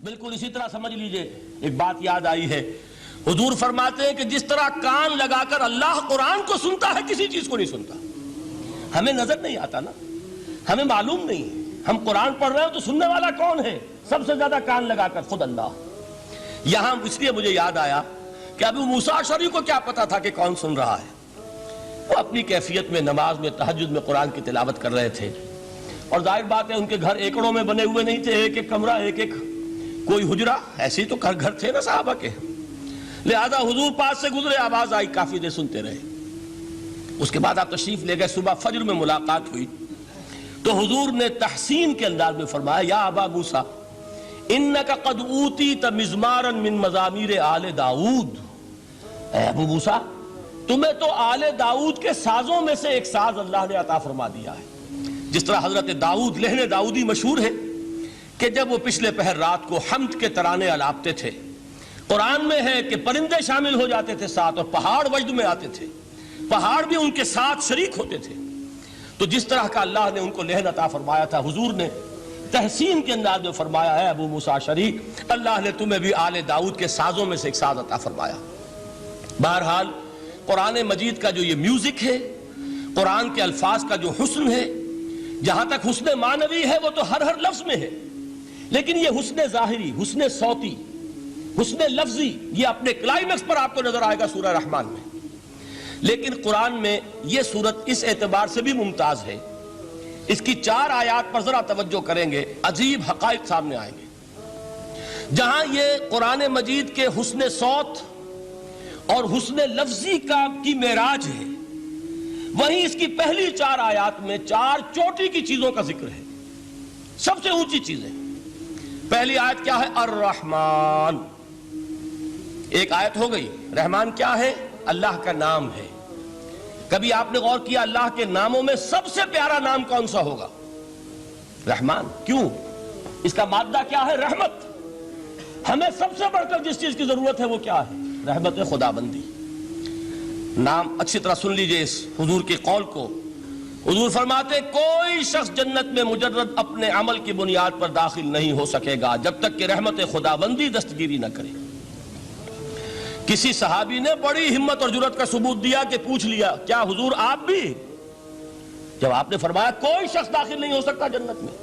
بالکل اسی طرح سمجھ لیجئے، ایک بات یاد آئی ہے، حضور فرماتے ہیں کہ جس طرح کان لگا کر اللہ قرآن کو سنتا ہے کسی چیز کو نہیں سنتا۔ ہمیں نظر نہیں آتا نا، ہمیں معلوم نہیں ہے، ہم قرآن پڑھ رہے ہیں تو سننے والا کون ہے؟ سب سے زیادہ کان لگا کر خود اللہ۔ یہاں اس لیے مجھے یاد آیا کہ ابو موسیٰ اشعری کو کیا پتا تھا کہ کون سن رہا ہے؟ وہ اپنی کیفیت میں نماز میں تہجد میں قرآن کی تلاوت کر رہے تھے، اور ظاہر بات ہے ان کے گھر ایکڑوں میں بنے ہوئے نہیں تھے، ایک ایک کمرہ، ایک ایک کوئی حجرہ، ایسے ہی تو گھر تھے نا صحابہ کے، لہذا حضور پاس سے گزرے، آواز آئی، کافی دیر سنتے رہے۔ اس کے بعد آپ تشریف لے گئے، صبح فجر میں ملاقات ہوئی تو حضور نے تحسین کے انداز میں فرمایا، یا ابا موسیٰ انک قد اوتیت مزمارا من مزامیر آل داؤد، اے ابو موسیٰ تمہیں تو آل داؤد کے سازوں میں سے ایک ساز اللہ نے عطا فرما دیا ہے۔ جس طرح حضرت داؤد لہن داؤدی مشہور ہے کہ جب وہ پچھلے پہر رات کو حمد کے ترانے الاپتے تھے، قرآن میں ہے کہ پرندے شامل ہو جاتے تھے ساتھ، اور پہاڑ وجد میں آتے تھے، پہاڑ بھی ان کے ساتھ شریک ہوتے تھے۔ تو جس طرح کا اللہ نے ان کو لہن عطا فرمایا تھا، حضور نے تحسین کے انداز میں فرمایا ہے ابو موسیٰ اشعری، اللہ نے تمہیں بھی آل داؤد کے سازوں میں سے ایک ساز عطا فرمایا۔ بہرحال قرآن مجید کا جو یہ میوزک ہے، قرآن کے الفاظ کا جو حسن ہے، جہاں تک حسن معنوی ہے وہ تو ہر لفظ میں ہے، لیکن یہ حسن ظاہری، حسن صوتی، حسن لفظی، یہ اپنے کلائمیکس پر آپ کو نظر آئے گا سورہ رحمان میں۔ لیکن قرآن میں یہ سورت اس اعتبار سے بھی ممتاز ہے، اس کی 4 آیات پر ذرا توجہ کریں گے، عجیب حقائق سامنے آئیں گے۔ جہاں یہ قرآن مجید کے حسن صوت اور حسن لفظی کی معراج ہے، وہیں اس کی پہلی 4 آیات میں 4 چوٹی کی چیزوں کا ذکر ہے، سب سے اونچی چیزیں۔ پہلی آیت کیا ہے؟ الرحمن، ایک آیت ہو گئی۔ رحمان کیا ہے؟ اللہ کا نام ہے۔ کبھی آپ نے غور کیا اللہ کے ناموں میں سب سے پیارا نام کون سا ہوگا؟ رحمان۔ کیوں؟ اس کا مادہ کیا ہے؟ رحمت۔ ہمیں سب سے بڑھ کر جس چیز کی ضرورت ہے وہ کیا ہے؟ رحمت خدا بندی۔ نام اچھی طرح سن لیجئے اس حضور کے قول کو۔ حضور فرماتے کوئی شخص جنت میں مجرد اپنے عمل کی بنیاد پر داخل نہیں ہو سکے گا جب تک کہ رحمت خدا بندی دستگیری نہ کرے۔ کسی صحابی نے بڑی ہمت اور جرأت کا ثبوت دیا کہ پوچھ لیا، کیا حضور آپ بھی؟ جب آپ نے فرمایا کوئی شخص داخل نہیں ہو سکتا جنت میں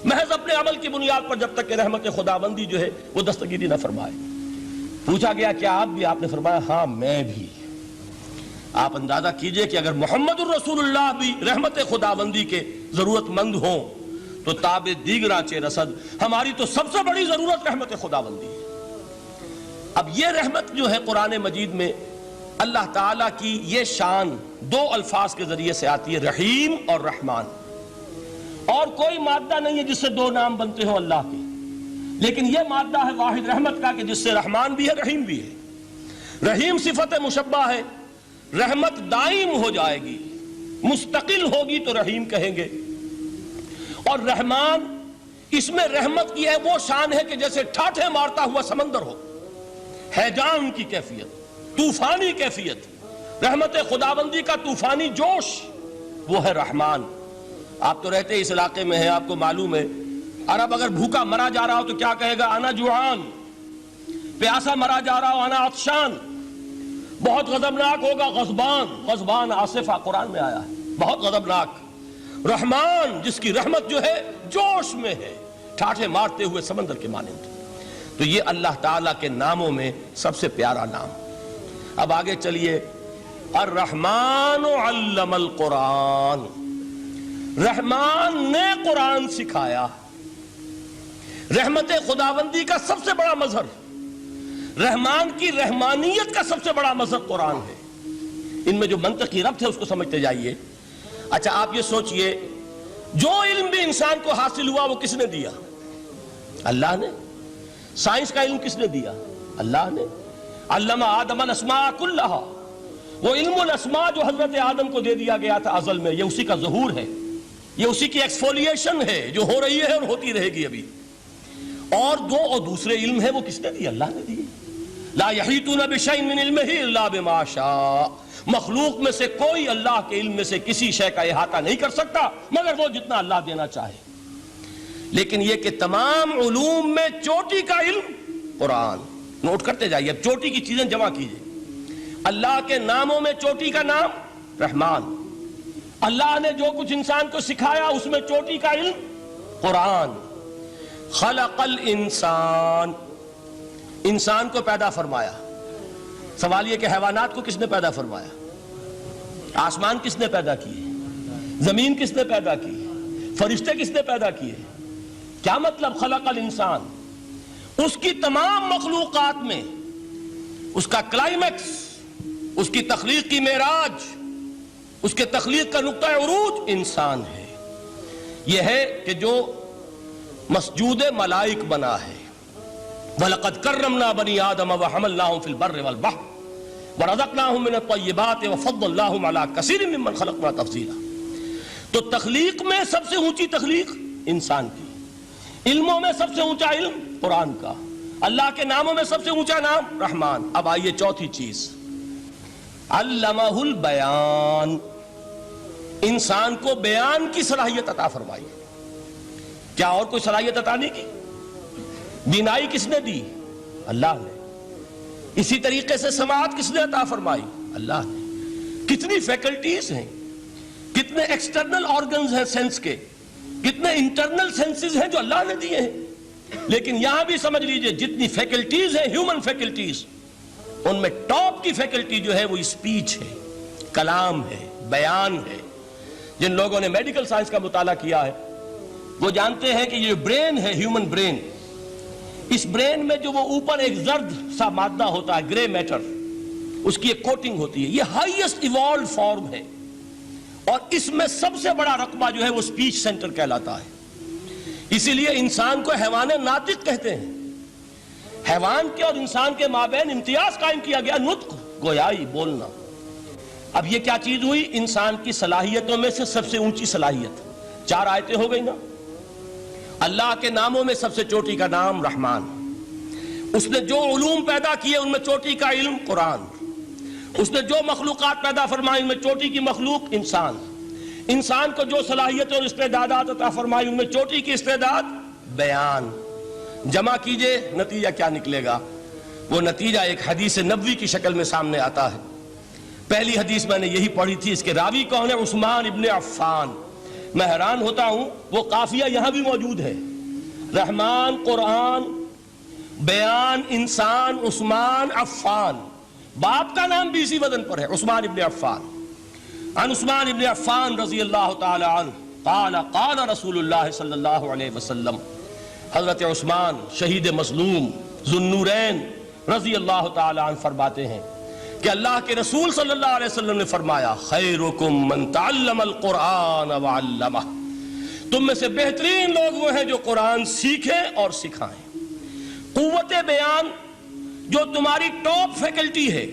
محض اپنے عمل کی بنیاد پر جب تک کہ رحمت خدا بندی جو ہے وہ دستگیری نہ فرمائے۔ پوچھا گیا کیا آپ بھی؟ آپ نے فرمایا ہاں میں بھی۔ آپ اندازہ کیجئے کہ اگر محمد الرسول اللہ بھی رحمت خدا بندی کے ضرورت مند ہوں تو تاب دیگراں چہ رسد، ہماری تو سب سے بڑی ضرورت رحمت خدا بندی ہے۔ اب یہ رحمت جو ہے قرآن مجید میں اللہ تعالیٰ کی یہ شان 2 الفاظ کے ذریعے سے آتی ہے، رحیم اور رحمان۔ اور کوئی مادہ نہیں ہے جس سے 2 نام بنتے ہوں اللہ کے، لیکن یہ مادہ ہے واحد رحمت کا کہ جس سے رحمان بھی ہے رحیم بھی ہے۔ رحیم صفت مشبہ ہے، رحمت دائم ہو جائے گی، مستقل ہوگی تو رحیم کہیں گے۔ اور رحمان، اس میں رحمت کی ہے وہ شان ہے کہ جیسے ٹھاٹھے مارتا ہوا سمندر ہو، ہیجان کی کیفیت، طوفانی کیفیت، رحمت خداوندی کا طوفانی جوش، وہ ہے رحمان۔ آپ تو رہتے اس علاقے میں ہیں، آپ کو معلوم ہے عرب اگر بھوکا مرا جا رہا ہو تو کیا کہے گا؟ انا جوعان۔ پیاسا مرا جا رہا ہو انا عطشان۔ بہت غضبناک ہوگا غضبان، غضبان آصفہ قرآن میں آیا ہے، بہت غضبناک۔ رحمان جس کی رحمت جو ہے جوش میں ہے، ٹھاٹھے مارتے ہوئے سمندر کے مانند۔ تو یہ اللہ تعالیٰ کے ناموں میں سب سے پیارا نام۔ اب آگے چلیے، الرحمن علم القرآن، رحمان نے قرآن سکھایا۔ رحمت خداوندی کا سب سے بڑا مظہر، رحمان کی رحمانیت کا سب سے بڑا مظہر قرآن ہے۔ ان میں جو منطقی ربط ہے اس کو سمجھتے جائیے۔ اچھا آپ یہ سوچئے، جو علم بھی انسان کو حاصل ہوا وہ کس نے دیا؟ اللہ نے۔ سائنس کا علم کس نے دیا؟ اللہ نے۔ علم آدم الاسماء کلہا، وہ علم الاسماء جو حضرت آدم کو دے دیا گیا تھا ازل میں، یہ اسی کا ظہور ہے، یہ اسی کی ایکسفولیشن ہے جو ہو رہی ہے اور ہوتی رہے گی ابھی۔ اور دوسرے علم ہے وہ کس نے دی؟ اللہ نے دی۔ لا یحیطون بشیء من علمہ الا بما شاء، مخلوق میں سے کوئی اللہ کے علم میں سے کسی شے کا احاطہ نہیں کر سکتا مگر وہ جتنا اللہ دینا چاہے۔ لیکن یہ کہ تمام علوم میں چوٹی کا علم قرآن. نوٹ کرتے جائیے، اب چوٹی کی چیزیں جمع کیجئے. اللہ کے ناموں میں چوٹی کا نام رحمان. اللہ نے جو کچھ انسان کو سکھایا اس میں چوٹی کا علم قرآن. خلق الانسان، انسان کو پیدا فرمایا. سوال یہ کہ حیوانات کو کس نے پیدا فرمایا؟ آسمان کس نے پیدا کیے؟ زمین کس نے پیدا کی؟ فرشتے کس نے پیدا کیے؟ کیا مطلب خلق الانسان؟ اس کی تمام مخلوقات میں اس کا کلائمیکس، اس کی تخلیق کی معراج، اس کے تخلیق کا نقطہ عروج انسان ہے. یہ ہے کہ جو مسجود ملائک بنا ہے. وَلَقَدْ كَرَّمْنَا بَنِي آدَمَ وَحَمَلْنَاهُمْ فِي الْبَرِّ وَالْبَحْرِ وَرَزَقْنَاهُمْ مِنَ الطَّيِّبَاتِ وَفَضَّلْنَاهُمْ عَلَى كَثِيرٍ مِّمَّنْ خَلَقْنَا تَفْضِيلًا. تو تخلیق میں سب سے اونچی تخلیق انسان کی، علموں میں سب سے اونچا علم قرآن کا، اللہ کے ناموں میں سب سے اونچا نام رحمان. اب آئیے چوتھی چیز، علمہ البیان، انسان کو بیان کی صلاحیت عطا فرمائی. کیا اور کوئی صلاحیت عطا نہیں کی؟ بینائی کس نے دی؟ اللہ نے. اسی طریقے سے سماعت کس نے عطا فرمائی؟ اللہ نے. کتنی فیکلٹیز ہیں، کتنے ایکسٹرنل آرگنز ہیں سینس کے، کتنے انٹرنل سینسز ہیں جو اللہ نے دیے ہیں. لیکن یہاں بھی سمجھ لیجئے جتنی فیکلٹیز ہیں ہیومن فیکلٹیز، ان میں ٹاپ کی فیکلٹی جو ہے وہ اسپیچ ہے، کلام ہے، بیان ہے. جن لوگوں نے میڈیکل سائنس کا مطالعہ کیا ہے وہ جانتے ہیں کہ یہ برین ہے، ہیومن برین، اس برین میں جو وہ اوپر ایک زرد سا مادہ ہوتا ہے، گرے میٹر، اس کی ایک کوٹنگ ہوتی ہے. یہ ہائیسٹ ایوالوڈ فارم ہے اور اس میں سب سے بڑا رقبہ جو ہے وہ اسپیچ سینٹر کہلاتا ہے. اسی لیے انسان کو حیوان ناطق کہتے ہیں. حیوان کے اور انسان کے مابین امتیاز قائم کیا گیا، نطق، گویائی، بولنا. اب یہ کیا چیز ہوئی؟ انسان کی صلاحیتوں میں سے سب سے اونچی صلاحیت. 4 آیتیں ہو گئی نا. اللہ کے ناموں میں سب سے چوٹی کا نام رحمان. اس نے جو علوم پیدا کیے ان میں چوٹی کا علم قرآن. اس نے جو مخلوقات پیدا فرمائی ان میں چوٹی کی مخلوق انسان. انسان کو جو صلاحیت اور استعدادات عطا فرمائی ان میں چوٹی کی استعداد بیان. جمع کیجئے، نتیجہ کیا نکلے گا؟ وہ نتیجہ ایک حدیث نبوی کی شکل میں سامنے آتا ہے. پہلی حدیث میں نے یہی پڑھی تھی، اس کے راوی کون ہے؟ عثمان ابن عفان. میں حیران ہوتا ہوں وہ قافیہ یہاں بھی موجود ہے، رحمان، قرآن، بیان، انسان، عثمان، عفان. باپ کا نام بھی اسی وزن پر ہے، عثمان ابن عفان. عن عثمان ابن عفان رضی اللہ تعالی عنہ قال قال رسول اللہ صلی اللہ علیہ وسلم. حضرت عثمان شہید مظلوم ذو النورین رضی اللہ تعالی عنہ فرماتے ہیں کہ اللہ کے رسول صلی اللہ علیہ وسلم نے فرمایا، خیرکم من تعلم القرآن وعلمہ. تم میں سے بہترین لوگ وہ ہیں جو قرآن سیکھیں اور سکھائیں. قوت بیان جو تمہاری ٹاپ فیکلٹی ہے،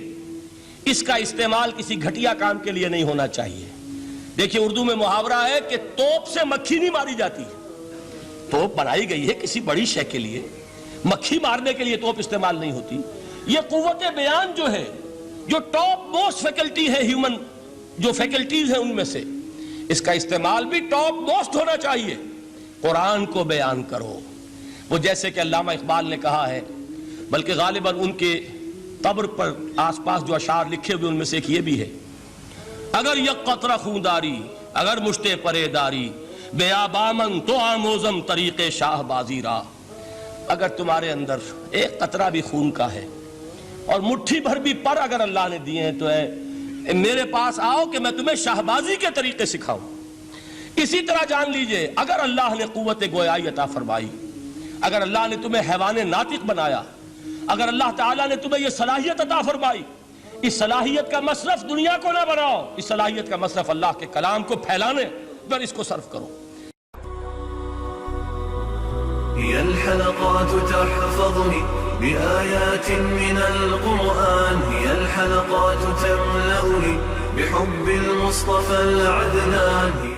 اس کا استعمال کسی گھٹیا کام کے لیے نہیں ہونا چاہیے. دیکھیے اردو میں محاورہ ہے کہ توپ سے مکھی نہیں ماری جاتی. توپ بنائی گئی ہے کسی بڑی شے کے لیے، مکھی مارنے کے لیے توپ استعمال نہیں ہوتی. یہ قوت بیان جو ہے، جو ٹاپ موسٹ فیکلٹی ہے ہیومن، جو فیکلٹیز ہیں ان میں سے، اس کا استعمال بھی ٹاپ موسٹ ہونا چاہیے. قرآن کو بیان کرو. وہ جیسے کہ علامہ اقبال نے کہا ہے، بلکہ غالباً ان کے قبر پر آس پاس جو اشعار لکھے ہوئے ان میں سے ایک یہ بھی ہے، اگر یک قطرہ خونداری، اگر مشتے پرے داری، بیابامن تو آموزم طریق شاہ بازی را. اگر تمہارے اندر ایک قطرہ بھی خون کا ہے اور مٹھی بھر بھی پر اگر اللہ نے دیے ہیں تو ہے میرے پاس آؤ کہ میں تمہیں شاہبازی کے طریقے سکھاؤں. اسی طرح جان لیجئے اگر اللہ نے قوت گویائی عطا فرمائی، اگر اللہ نے تمہیں حیوان ناطق بنایا، اگر اللہ تعالیٰ نے تمہیں یہ صلاحیت عطا فرمائی، اس صلاحیت کا مصرف دنیا کو نہ بناؤ، اس صلاحیت کا مصرف اللہ کے کلام کو پھیلانے پر اس کو صرف کرو. هي الحلقات تحفظني بآيات من القرآن، هي الحلقات تملأني بحب المصطفى العدنان.